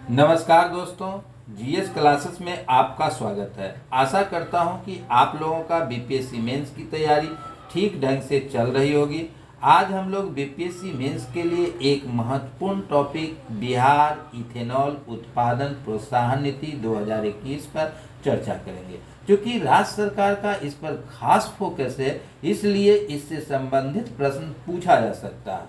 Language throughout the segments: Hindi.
नमस्कार दोस्तों, जीएस क्लासेस में आपका स्वागत है। आशा करता हूं कि आप लोगों का बीपीएससी मेंस की तैयारी ठीक ढंग से चल रही होगी। आज हम लोग बीपीएससी मेंस के लिए एक महत्वपूर्ण टॉपिक बिहार इथेनॉल उत्पादन प्रोत्साहन नीति 2021 पर चर्चा करेंगे। क्योंकि राज्य सरकार का इस पर खास फोकस है, इसलिए इससे संबंधित प्रश्न पूछा जा सकता है।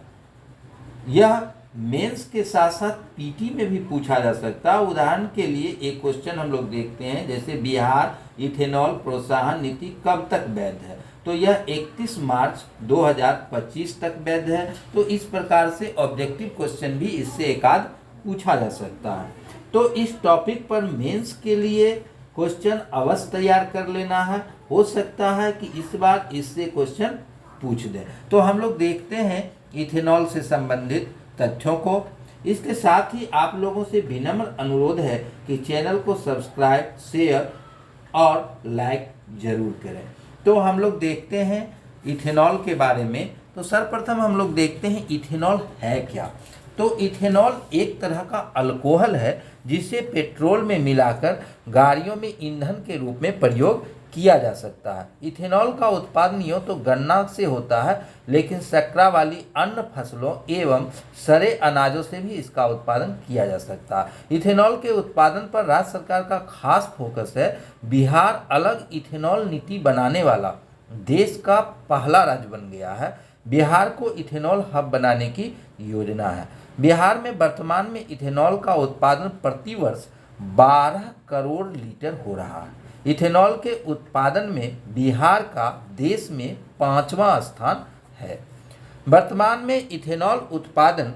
यह मेंस के साथ साथ पीटी में भी पूछा जा सकता है। उदाहरण के लिए एक क्वेश्चन हम लोग देखते हैं, जैसे बिहार इथेनॉल प्रोत्साहन नीति कब तक वैध है? तो यह 31 मार्च 2025 तक वैध है। तो इस प्रकार से ऑब्जेक्टिव क्वेश्चन भी इससे एक आध पूछा जा सकता है। तो इस टॉपिक पर मेंस के लिए क्वेश्चन अवश्य तैयार कर लेना है। हो सकता है कि इस बार इससे क्वेश्चन पूछ दें। तो हम लोग देखते हैं इथेनॉल से संबंधित तथ्यों को। इसके साथ ही आप लोगों से विनम्र अनुरोध है कि चैनल को सब्सक्राइब, शेयर और लाइक जरूर करें। तो हम लोग देखते हैं इथेनॉल के बारे में। तो सर्वप्रथम हम लोग देखते हैं इथेनॉल है क्या। तो इथेनॉल एक तरह का अल्कोहल है जिसे पेट्रोल में मिलाकर गाड़ियों में ईंधन के रूप में प्रयोग किया जा सकता है। इथेनॉल का उत्पादन यूं तो गन्ना से होता है, लेकिन शर्करा वाली अन्य फसलों एवं सड़े अनाजों से भी इसका उत्पादन किया जा सकता है। इथेनॉल के उत्पादन पर राज्य सरकार का खास फोकस है। बिहार अलग इथेनॉल नीति बनाने वाला देश का पहला राज्य बन गया है। बिहार को इथेनॉल हब बनाने की योजना है। बिहार में वर्तमान में इथेनॉल का उत्पादन प्रति वर्ष 12 करोड़ लीटर हो रहा है। इथेनॉल के उत्पादन में बिहार का देश में 5वां स्थान है। वर्तमान में इथेनॉल उत्पादन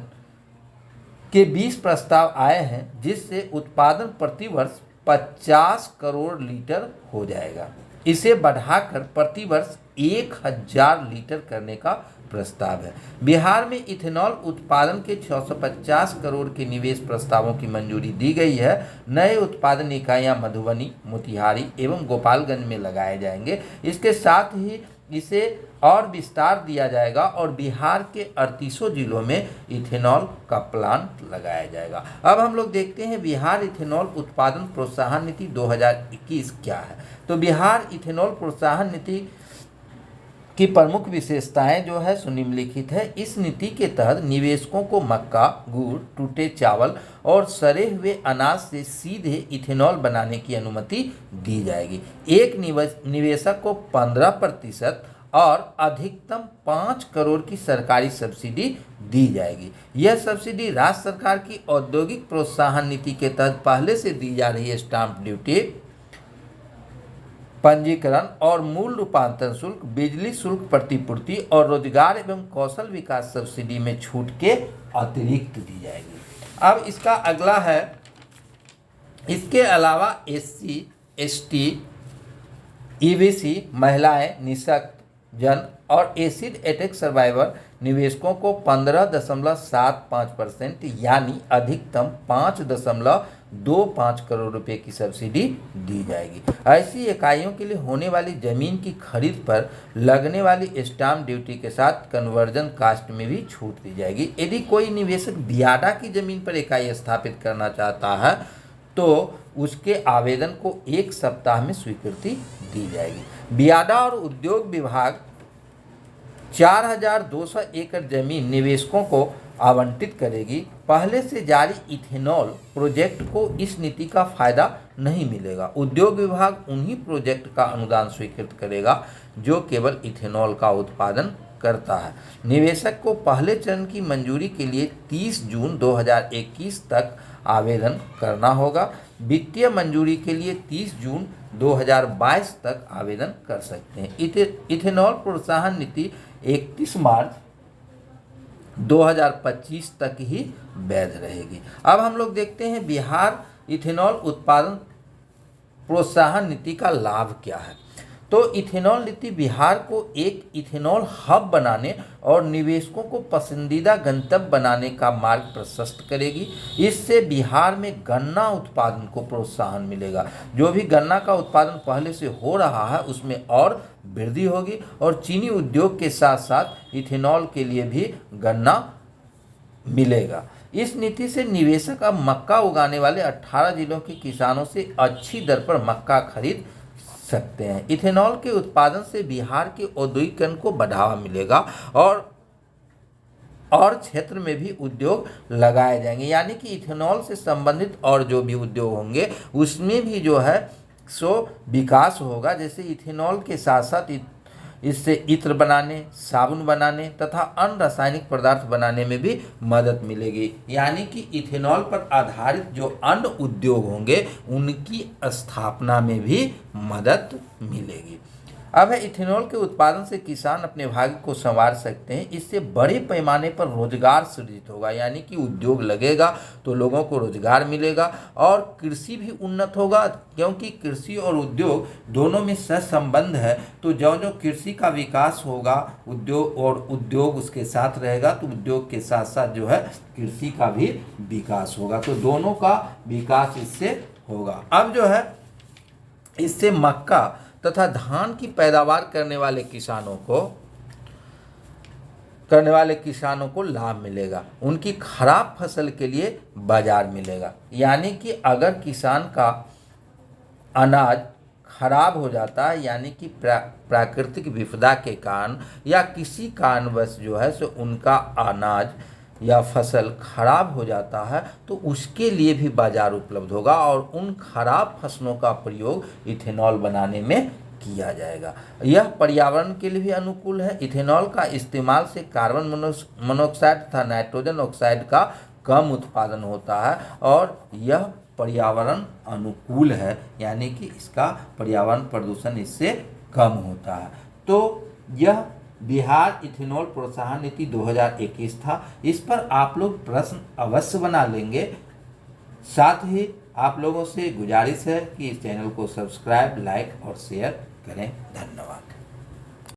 के 20 प्रस्ताव आए हैं, जिससे उत्पादन प्रति वर्ष 50 करोड़ लीटर हो जाएगा। इसे बढ़ाकर प्रति वर्ष 1000 लीटर करने का प्रस्ताव है। बिहार में इथेनॉल उत्पादन के 650 करोड़ के निवेश प्रस्तावों की मंजूरी दी गई है। नए उत्पादन इकाइयां मधुबनी, मोतिहारी एवं गोपालगंज में लगाए जाएंगे। इसके साथ ही इसे और विस्तार दिया जाएगा और बिहार के 38 जिलों में इथेनॉल का प्लांट लगाया जाएगा। अब हम लोग देखते हैं बिहार इथेनॉल उत्पादन प्रोत्साहन नीति 2021 क्या है। तो बिहार इथेनॉल प्रोत्साहन नीति की प्रमुख विशेषताएं जो है निम्नलिखित है। इस नीति के तहत निवेशकों को मक्का, गुड़, टूटे चावल और सड़े हुए अनाज से सीधे इथेनॉल बनाने की अनुमति दी जाएगी। एक निवेशक को 15% और अधिकतम 5 करोड़ की सरकारी सब्सिडी दी जाएगी। यह सब्सिडी राज्य सरकार की औद्योगिक प्रोत्साहन नीति के तहत पहले से दी जा रही स्टाम्प ड्यूटी, पंजीकरण और मूल रूपांतरण शुल्क, बिजली शुल्क प्रतिपूर्ति और रोजगार एवं कौशल विकास सब्सिडी में छूट के अतिरिक्त दी जाएगी। अब इसका अगला है, इसके अलावा SC, ST, EBC, महिलाएं, निःशक्त जन और एसिड अटैक सर्वाइवर निवेशकों को 15.75% यानी अधिकतम 5.25 करोड़ रुपए की सब्सिडी दी जाएगी। ऐसी इकाइयों के लिए होने वाली जमीन की खरीद पर लगने वाली स्टाम्प ड्यूटी के साथ कन्वर्जन कास्ट में भी छूट दी जाएगी। यदि कोई निवेशक बियाडा की जमीन पर इकाई स्थापित करना चाहता है तो उसके आवेदन को 1 सप्ताह में स्वीकृति दी जाएगी। बियाडा और उद्योग विभाग 4200 एकड़ जमीन निवेशकों को आवंटित करेगी। पहले से जारी इथेनॉल प्रोजेक्ट को इस नीति का फायदा नहीं मिलेगा। उद्योग विभाग उन्हीं प्रोजेक्ट का अनुदान स्वीकृत करेगा जो केवल इथेनॉल का उत्पादन करता है। निवेशक को पहले चरण की मंजूरी के लिए 30 जून 2021 तक आवेदन करना होगा। वित्तीय मंजूरी के लिए 30 जून 2022 तक आवेदन कर सकते हैं। इथेनॉल प्रोत्साहन नीति 31 मार्च 2025 तक ही वैध रहेगी। अब हम लोग देखते हैं बिहार इथेनॉल उत्पादन प्रोत्साहन नीति का लाभ क्या है। तो इथेनॉल नीति बिहार को एक इथेनॉल हब बनाने और निवेशकों को पसंदीदा गंतव्य बनाने का मार्ग प्रशस्त करेगी। इससे बिहार में गन्ना उत्पादन को प्रोत्साहन मिलेगा। जो भी गन्ना का उत्पादन पहले से हो रहा है उसमें और वृद्धि होगी और चीनी उद्योग के साथ साथ इथेनॉल के लिए भी गन्ना मिलेगा। इस नीति से निवेशक अब मक्का उगाने वाले 18 जिलों के किसानों से अच्छी दर पर मक्का खरीद सकते हैं। इथेनॉल के उत्पादन से बिहार के औद्योगिकरण को बढ़ावा मिलेगा और क्षेत्र में भी उद्योग लगाए जाएंगे, यानी कि इथेनॉल से संबंधित और जो भी उद्योग होंगे उसमें भी जो है सो विकास होगा। जैसे इथेनॉल के साथ साथ इससे इत्र बनाने, साबुन बनाने तथा अन्य रासायनिक पदार्थ बनाने में भी मदद मिलेगी, यानी कि इथेनॉल पर आधारित जो अन्य उद्योग होंगे उनकी स्थापना में भी मदद मिलेगी। अब है इथेनॉल के उत्पादन से किसान अपने भाग्य को संवार सकते हैं। इससे बड़े पैमाने पर रोजगार सृजित होगा, यानी कि उद्योग लगेगा तो लोगों को रोजगार मिलेगा और कृषि भी उन्नत होगा, क्योंकि कृषि और उद्योग दोनों में सहसंबंध है। तो जो जो कृषि का विकास होगा उद्योग उसके साथ रहेगा, तो उद्योग के साथ साथ जो है कृषि का भी विकास होगा, तो दोनों का विकास इससे होगा। अब जो है इससे मक्का तथा धान की पैदावार करने वाले किसानों को लाभ मिलेगा। उनकी खराब फसल के लिए बाजार मिलेगा, यानी कि अगर किसान का अनाज खराब हो जाता है, यानी कि प्राकृतिक विपदा के कारण या किसी कारणवश जो है सो उनका अनाज या फसल खराब हो जाता है, तो उसके लिए भी बाजार उपलब्ध होगा और उन खराब फसलों का प्रयोग इथेनॉल बनाने में किया जाएगा। यह पर्यावरण के लिए भी अनुकूल है। इथेनॉल का इस्तेमाल से कार्बन मोनोऑक्साइड तथा नाइट्रोजन ऑक्साइड का कम उत्पादन होता है और यह पर्यावरण अनुकूल है, यानी कि इसका पर्यावरण प्रदूषण इससे कम होता है। तो यह बिहार इथेनॉल प्रोत्साहन नीति 2021 था। इस पर आप लोग प्रश्न अवश्य बना लेंगे। साथ ही आप लोगों से गुजारिश है कि इस चैनल को सब्सक्राइब, लाइक और शेयर करें। धन्यवाद।